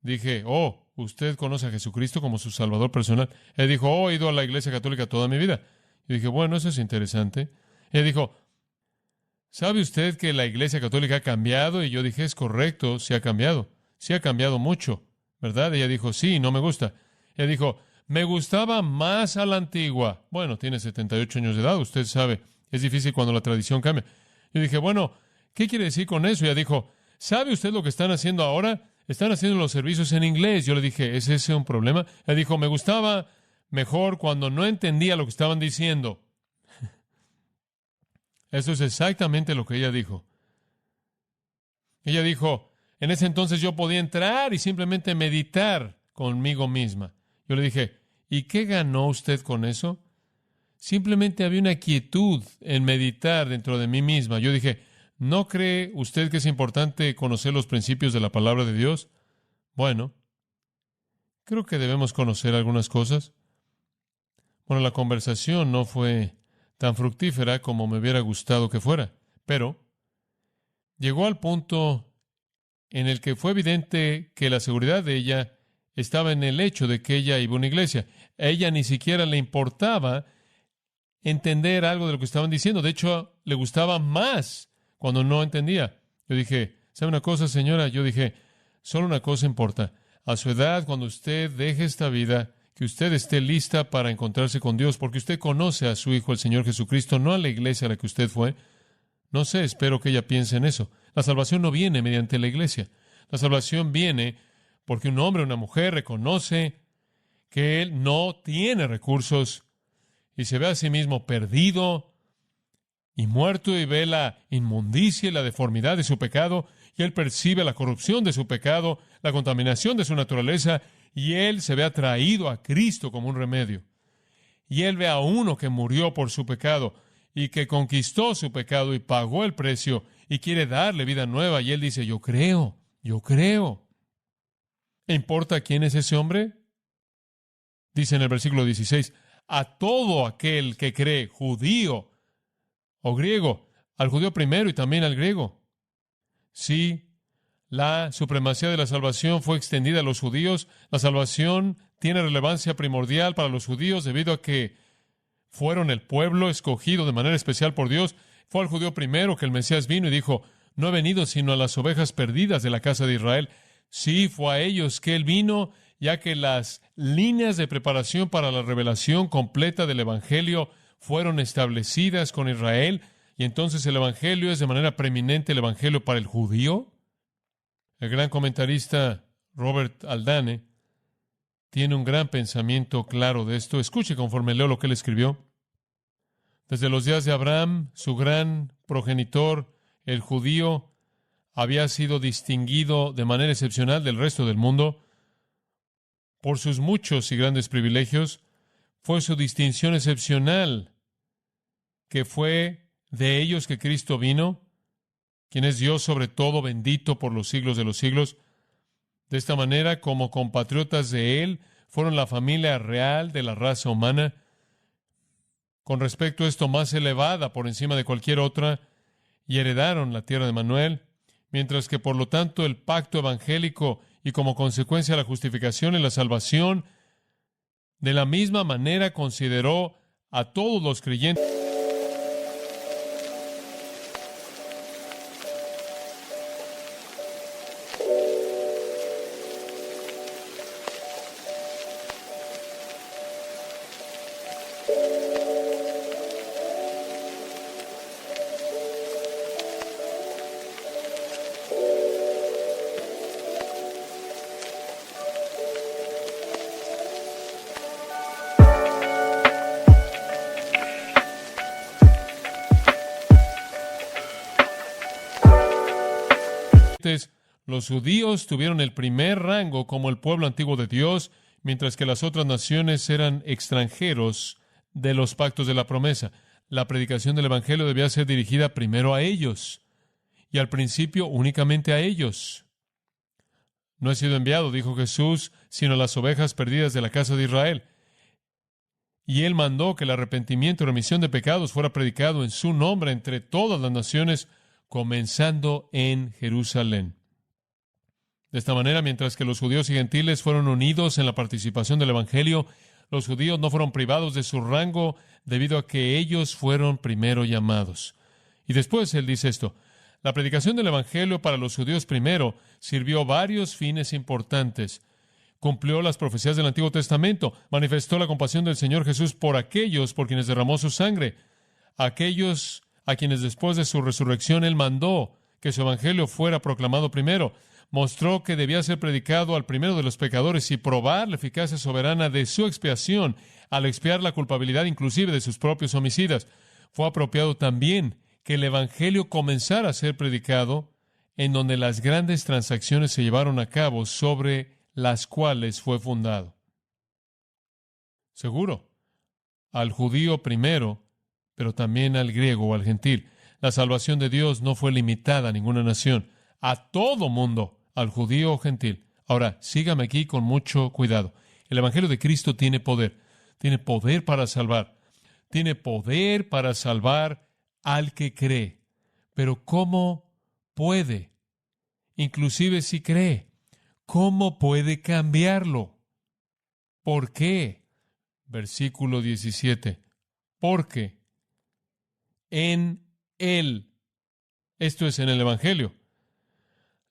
Dije, oh, ¿usted conoce a Jesucristo como su Salvador personal? Ella dijo, oh, he ido a la iglesia católica toda mi vida. Yo dije, bueno, eso es interesante. Ella dijo, ¿sabe usted que la iglesia católica ha cambiado? Y yo dije, es correcto, sí ha cambiado. Sí ha cambiado mucho, ¿verdad? Ella dijo, sí, no me gusta. Ella dijo, me gustaba más a la antigua. Bueno, tiene 78 años de edad, usted sabe, es difícil cuando la tradición cambia. Yo dije, bueno, ¿qué quiere decir con eso? Ella dijo, ¿sabe usted lo que están haciendo ahora? Están haciendo los servicios en inglés. Yo le dije, ¿es ese un problema? Ella dijo, me gustaba mejor cuando no entendía lo que estaban diciendo. Eso es exactamente lo que ella dijo. Ella dijo, en ese entonces yo podía entrar y simplemente meditar conmigo misma. Yo le dije, ¿y qué ganó usted con eso? Simplemente había una quietud en meditar dentro de mí misma. Yo dije, ¿no cree usted que es importante conocer los principios de la palabra de Dios? Bueno, creo que debemos conocer algunas cosas. Bueno, la conversación no fue tan fructífera como me hubiera gustado que fuera, pero llegó al punto en el que fue evidente que la seguridad de ella estaba en el hecho de que ella iba a una iglesia. A ella ni siquiera le importaba entender algo de lo que estaban diciendo. De hecho, le gustaba más cuando no entendía. Yo dije, ¿sabe una cosa, señora? Yo dije, solo una cosa importa. A su edad, cuando usted deje esta vida, que usted esté lista para encontrarse con Dios, porque usted conoce a su Hijo, el Señor Jesucristo, no a la iglesia a la que usted fue. No sé, espero que ella piense en eso. La salvación no viene mediante la iglesia. La salvación viene porque un hombre o una mujer reconoce que él no tiene recursos y se ve a sí mismo perdido y muerto y ve la inmundicia y la deformidad de su pecado y él percibe la corrupción de su pecado, la contaminación de su naturaleza y él se ve atraído a Cristo como un remedio. Y él ve a uno que murió por su pecado y que conquistó su pecado y pagó el precio y quiere darle vida nueva. Y él dice, yo creo. ¿Importa quién es ese hombre? Dice en el versículo 16, a todo aquel que cree, judío o griego, al judío primero y también al griego. Sí, la supremacía de la salvación fue extendida a los judíos. La salvación tiene relevancia primordial para los judíos debido a que fueron el pueblo escogido de manera especial por Dios. Fue al judío primero que el Mesías vino y dijo, no he venido sino a las ovejas perdidas de la casa de Israel. Sí, fue a ellos que él vino, ya que las líneas de preparación para la revelación completa del Evangelio fueron establecidas con Israel, y entonces el Evangelio es de manera preeminente el Evangelio para el judío. El gran comentarista Robert Aldane tiene un gran pensamiento claro de esto. Escuche conforme leo lo que él escribió. Desde los días de Abraham, su gran progenitor, el judío, había sido distinguido de manera excepcional del resto del mundo por sus muchos y grandes privilegios. Fue su distinción excepcional, que fue de ellos que Cristo vino, quien es Dios sobre todo, bendito por los siglos de los siglos. De esta manera, como compatriotas de Él, fueron la familia real de la raza humana, con respecto a esto más elevada por encima de cualquier otra, y heredaron la tierra de Manuel, mientras que por lo tanto el pacto evangélico y como consecuencia la justificación y la salvación, de la misma manera consideró a todos los creyentes. Los judíos tuvieron el primer rango como el pueblo antiguo de Dios, mientras que las otras naciones eran extranjeros de los pactos de la promesa. La predicación del Evangelio debía ser dirigida primero a ellos, y al principio únicamente a ellos. No he sido enviado, dijo Jesús, sino a las ovejas perdidas de la casa de Israel. Y Él mandó que el arrepentimiento y remisión de pecados fuera predicado en su nombre entre todas las naciones, comenzando en Jerusalén. De esta manera, mientras que los judíos y gentiles fueron unidos en la participación del Evangelio, los judíos no fueron privados de su rango debido a que ellos fueron primero llamados. Y después Él dice esto: la predicación del Evangelio para los judíos primero sirvió varios fines importantes. Cumplió las profecías del Antiguo Testamento, manifestó la compasión del Señor Jesús por aquellos por quienes derramó su sangre, aquellos a quienes después de su resurrección Él mandó que su Evangelio fuera proclamado primero. Mostró que debía ser predicado al primero de los pecadores y probar la eficacia soberana de su expiación al expiar la culpabilidad inclusive de sus propios homicidas. Fue apropiado también que el Evangelio comenzara a ser predicado en donde las grandes transacciones se llevaron a cabo sobre las cuales fue fundado. Seguro, al judío primero, pero también al griego o al gentil. La salvación de Dios no fue limitada a ninguna nación, a todo mundo, al judío o gentil. Ahora, sígame aquí con mucho cuidado. El Evangelio de Cristo tiene poder para salvar, tiene poder para salvar al que cree. Pero ¿cómo puede? Inclusive si cree, ¿cómo puede cambiarlo? ¿Por qué? Versículo 17. Porque en Él, esto es en el Evangelio,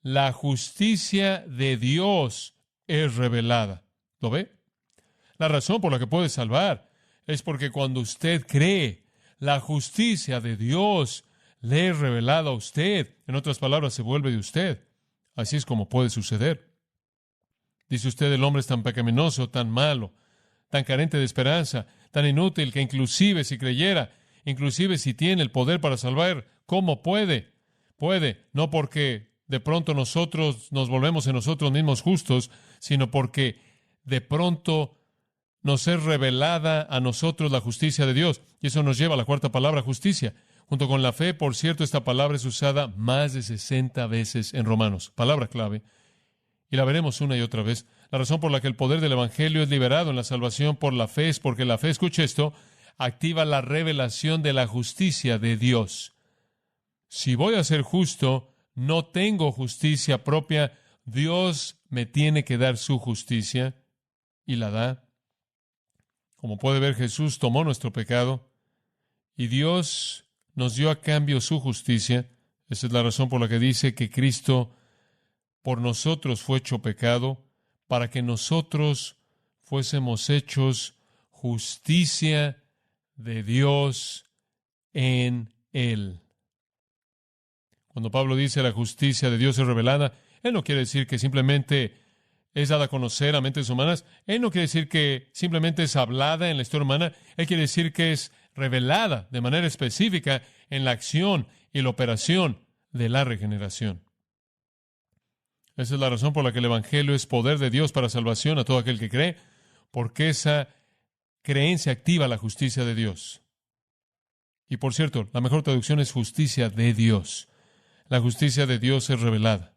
la justicia de Dios es revelada. ¿Lo ve? La razón por la que puede salvar es porque cuando usted cree, la justicia de Dios le es revelada a usted. En otras palabras, se vuelve de usted. Así es como puede suceder. Dice usted, el hombre es tan pecaminoso, tan malo, tan carente de esperanza, tan inútil, que inclusive si creyera, inclusive si tiene el poder para salvar, ¿cómo puede? Puede, no porque de pronto nosotros nos volvemos en nosotros mismos justos, sino porque de pronto nos es revelada a nosotros la justicia de Dios. Y eso nos lleva a la cuarta palabra, justicia. Junto con la fe, por cierto, esta palabra es usada más de 60 veces en Romanos. Palabra clave. Y la veremos una y otra vez. La razón por la que el poder del Evangelio es liberado en la salvación por la fe es porque la fe, escuche esto, activa la revelación de la justicia de Dios. Si voy a ser justo, no tengo justicia propia. Dios me tiene que dar su justicia y la da. Como puede ver, Jesús tomó nuestro pecado y Dios nos dio a cambio su justicia. Esa es la razón por la que dice que Cristo por nosotros fue hecho pecado, para que nosotros fuésemos hechos justicia de Dios en Él. Cuando Pablo dice la justicia de Dios es revelada, él no quiere decir que simplemente es dada a conocer a mentes humanas. Él no quiere decir que simplemente es hablada en la historia humana. Él quiere decir que es revelada de manera específica en la acción y la operación de la regeneración. Esa es la razón por la que el Evangelio es poder de Dios para salvación a todo aquel que cree, porque esa creencia activa la justicia de Dios. Y por cierto, la mejor traducción es justicia de Dios. La justicia de Dios es revelada.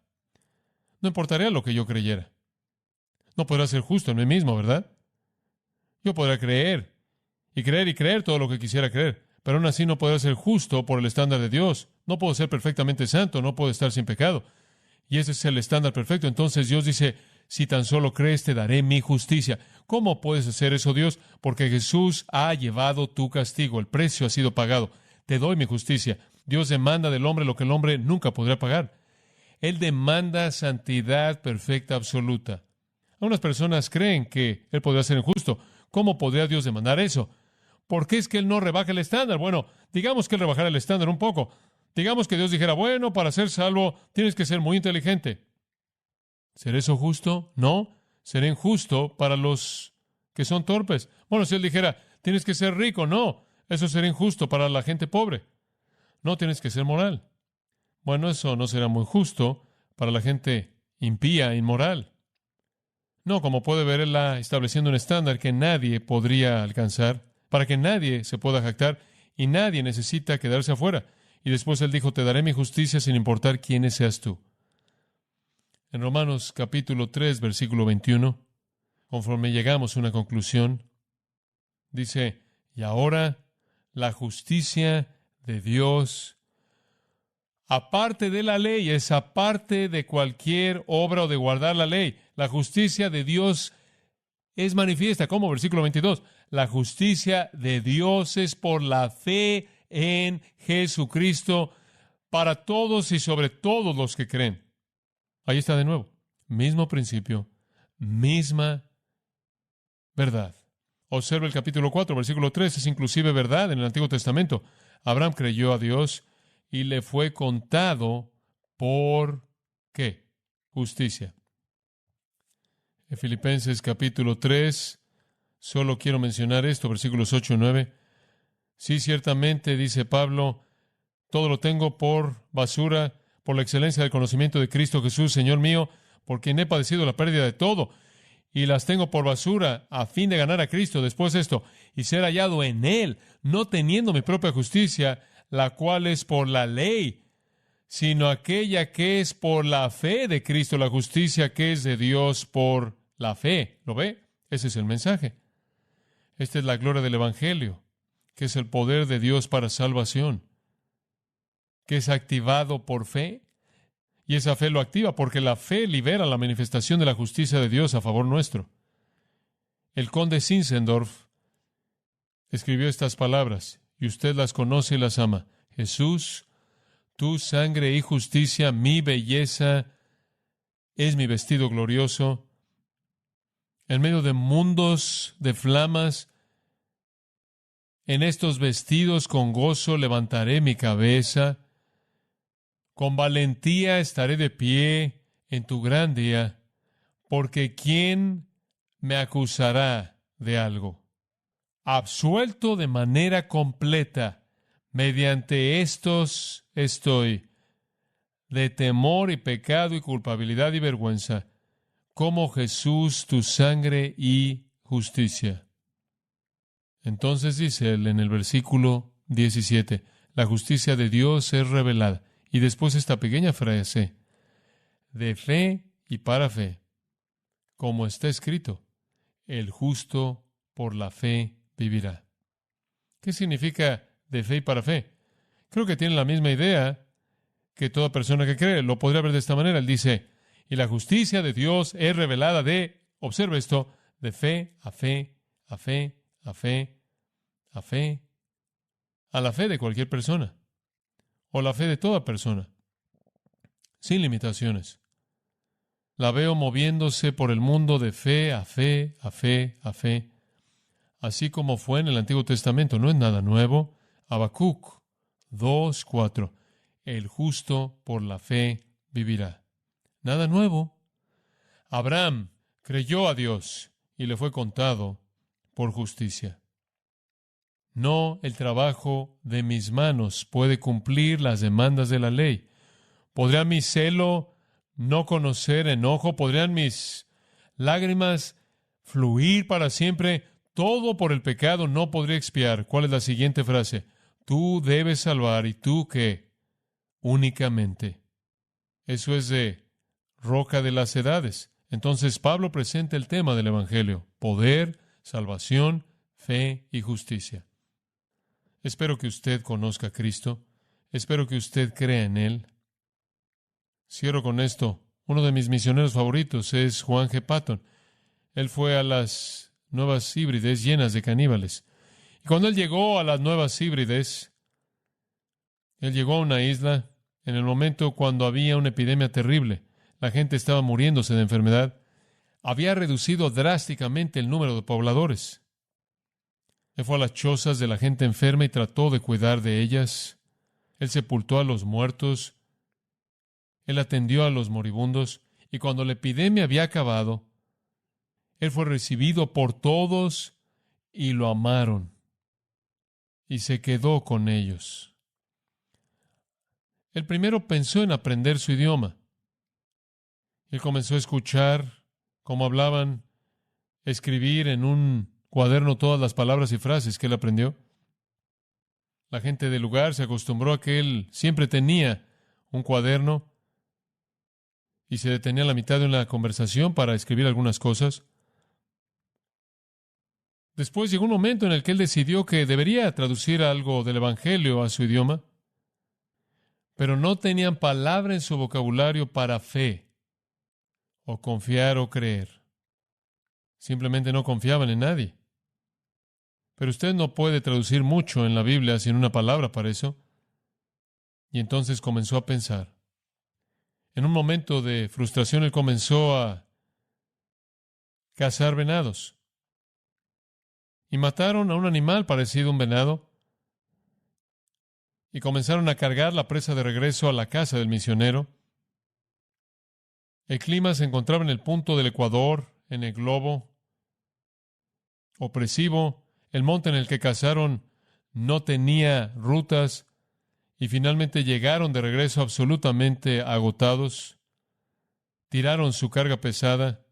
No importaría lo que yo creyera. No podrá ser justo en mí mismo, ¿verdad? Yo podrá creer y creer y creer todo lo que quisiera creer, pero aún así no podrá ser justo por el estándar de Dios. No puedo ser perfectamente santo, no puedo estar sin pecado. Y ese es el estándar perfecto. Entonces Dios dice, si tan solo crees, te daré mi justicia. ¿Cómo puedes hacer eso, Dios? Porque Jesús ha llevado tu castigo. El precio ha sido pagado. Te doy mi justicia. Dios demanda del hombre lo que el hombre nunca podrá pagar. Él demanda santidad perfecta absoluta. Algunas personas creen que Él podría ser injusto. ¿Cómo podría Dios demandar eso? ¿Por qué es que Él no rebaja el estándar? Bueno, digamos que Él rebajara el estándar un poco. Digamos que Dios dijera, bueno, para ser salvo tienes que ser muy inteligente. ¿Será eso justo? No. Será injusto para los que son torpes. Bueno, si Él dijera, tienes que ser rico, no. Eso sería injusto para la gente pobre. No, tienes que ser moral. Bueno, eso no será muy justo para la gente impía, inmoral. No, como puede ver, Él está estableciendo un estándar que nadie podría alcanzar, para que nadie se pueda jactar y nadie necesita quedarse afuera. Y después Él dijo, te daré mi justicia sin importar quién seas tú. En Romanos capítulo 3, versículo 21, conforme llegamos a una conclusión, dice, y ahora la justicia de Dios, aparte de la ley, es aparte de cualquier obra o de guardar la ley. La justicia de Dios es manifiesta. ¿Cómo? Versículo 22. La justicia de Dios es por la fe en Jesucristo para todos y sobre todos los que creen. Ahí está de nuevo. Mismo principio, misma verdad. Observa el capítulo 4, versículo 3. Es inclusive verdad en el Antiguo Testamento. Abraham creyó a Dios y le fue contado por ¿qué? Justicia. En Filipenses capítulo 3, solo quiero mencionar esto, versículos 8 y 9. Sí, ciertamente, dice Pablo, todo lo tengo por basura, por la excelencia del conocimiento de Cristo Jesús, Señor mío, por quien he padecido la pérdida de todo, y las tengo por basura, a fin de ganar a Cristo. Después esto, y ser hallado en Él, no teniendo mi propia justicia, la cual es por la ley, sino aquella que es por la fe de Cristo, la justicia que es de Dios por la fe. ¿Lo ve? Ese es el mensaje. Esta es la gloria del Evangelio, que es el poder de Dios para salvación, que es activado por fe, y esa fe lo activa porque la fe libera la manifestación de la justicia de Dios a favor nuestro. El conde Zinzendorf escribió estas palabras, y usted las conoce y las ama. Jesús, tu sangre y justicia, mi belleza, es mi vestido glorioso. En medio de mundos de flamas, en estos vestidos con gozo levantaré mi cabeza. Con valentía estaré de pie en tu gran día, porque ¿quién me acusará de algo? Absuelto de manera completa, mediante estos estoy, de temor y pecado y culpabilidad y vergüenza, como Jesús tu sangre y justicia. Entonces dice él en el versículo 17, la justicia de Dios es revelada. Y después esta pequeña frase, de fe y para fe, como está escrito, el justo por la fe vivirá. ¿Qué significa de fe y para fe? Creo que tiene la misma idea que toda persona que cree. Lo podría ver de esta manera. Él dice, y la justicia de Dios es revelada observe esto, de fe a fe, a fe, a fe, a fe, a la fe de cualquier persona, o la fe de toda persona, sin limitaciones. La veo moviéndose por el mundo de fe a fe, a fe, a fe, así como fue en el Antiguo Testamento. No es nada nuevo. Habacuc 2:4. El justo por la fe vivirá. Nada nuevo. Abraham creyó a Dios y le fue contado por justicia. No, el trabajo de mis manos puede cumplir las demandas de la ley. ¿Podría mi celo no conocer enojo? ¿Podrían mis lágrimas fluir para siempre? Todo por el pecado no podría expiar. ¿Cuál es la siguiente frase? Tú debes salvar, ¿y tú qué? Únicamente. Eso es de Roca de las Edades. Entonces Pablo presenta el tema del Evangelio: poder, salvación, fe y justicia. Espero que usted conozca a Cristo. Espero que usted crea en Él. Cierro con esto. Uno de mis misioneros favoritos es Juan G. Patton. Él fue a las Nuevas Híbrides llenas de caníbales. Y cuando él llegó a las Nuevas Híbrides, él llegó a una isla en el momento cuando había una epidemia terrible. La gente estaba muriéndose de enfermedad. Había reducido drásticamente el número de pobladores. Él fue a las chozas de la gente enferma y trató de cuidar de ellas. Él sepultó a los muertos. Él atendió a los moribundos. Y cuando la epidemia había acabado, Él fue recibido por todos y lo amaron. Y se quedó con ellos. Él primero pensó en aprender su idioma. Él comenzó a escuchar cómo hablaban, escribir en un cuaderno todas las palabras y frases que él aprendió. La gente del lugar se acostumbró a que él siempre tenía un cuaderno y se detenía a la mitad de una conversación para escribir algunas cosas. Después llegó un momento en el que él decidió que debería traducir algo del Evangelio a su idioma, pero no tenían palabra en su vocabulario para fe, o confiar o creer. Simplemente no confiaban en nadie. Pero usted no puede traducir mucho en la Biblia sin una palabra para eso. Y entonces comenzó a pensar. En un momento de frustración, él comenzó a cazar venados. Y mataron a un animal parecido a un venado. Y comenzaron a cargar la presa de regreso a la casa del misionero. El clima se encontraba en el punto del Ecuador, en el globo opresivo. El monte en el que cazaron no tenía rutas y finalmente llegaron de regreso absolutamente agotados. Tiraron su carga pesada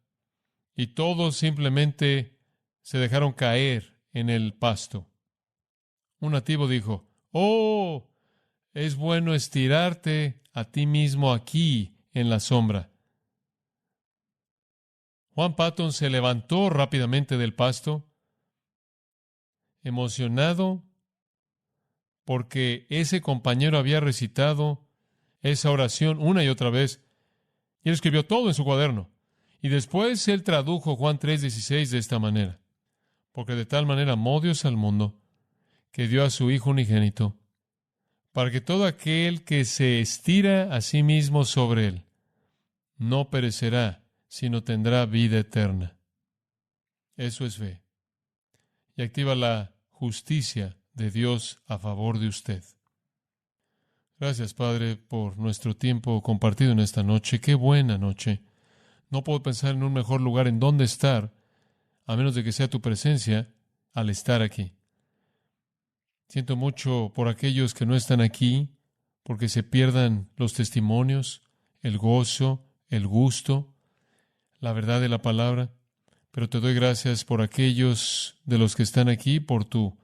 y todos simplemente se dejaron caer en el pasto. Un nativo dijo: «Oh, es bueno estirarte a ti mismo aquí en la sombra». Juan Patton se levantó rápidamente del pasto, emocionado porque ese compañero había recitado esa oración una y otra vez, y él escribió todo en su cuaderno. Y después él tradujo Juan 3:16 de esta manera: porque de tal manera amó Dios al mundo, que dio a su Hijo unigénito, para que todo aquel que se estira a sí mismo sobre él no perecerá, sino tendrá vida eterna. Eso es fe. Y activa la justicia de Dios a favor de usted. Gracias, Padre, por nuestro tiempo compartido en esta noche. ¡Qué buena noche! No puedo pensar en un mejor lugar en donde estar, a menos de que sea tu presencia al estar aquí. Siento mucho por aquellos que no están aquí, porque se pierdan los testimonios, el gozo, el gusto, la verdad de la palabra. Pero te doy gracias por aquellos de los que están aquí, por tu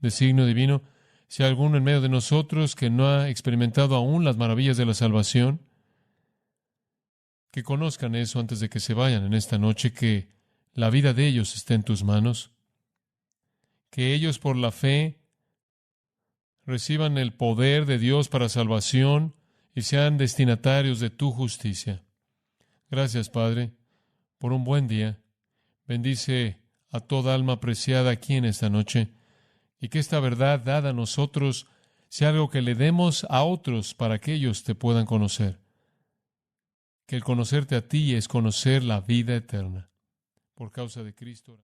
designio divino. Si hay alguno en medio de nosotros que no ha experimentado aún las maravillas de la salvación, que conozcan eso antes de que se vayan en esta noche, que la vida de ellos esté en tus manos, que ellos por la fe reciban el poder de Dios para salvación y sean destinatarios de tu justicia. Gracias, Padre, por un buen día. Bendice a toda alma apreciada aquí en esta noche, y que esta verdad dada a nosotros sea algo que le demos a otros para que ellos te puedan conocer. Que el conocerte a ti es conocer la vida eterna. Por causa de Cristo.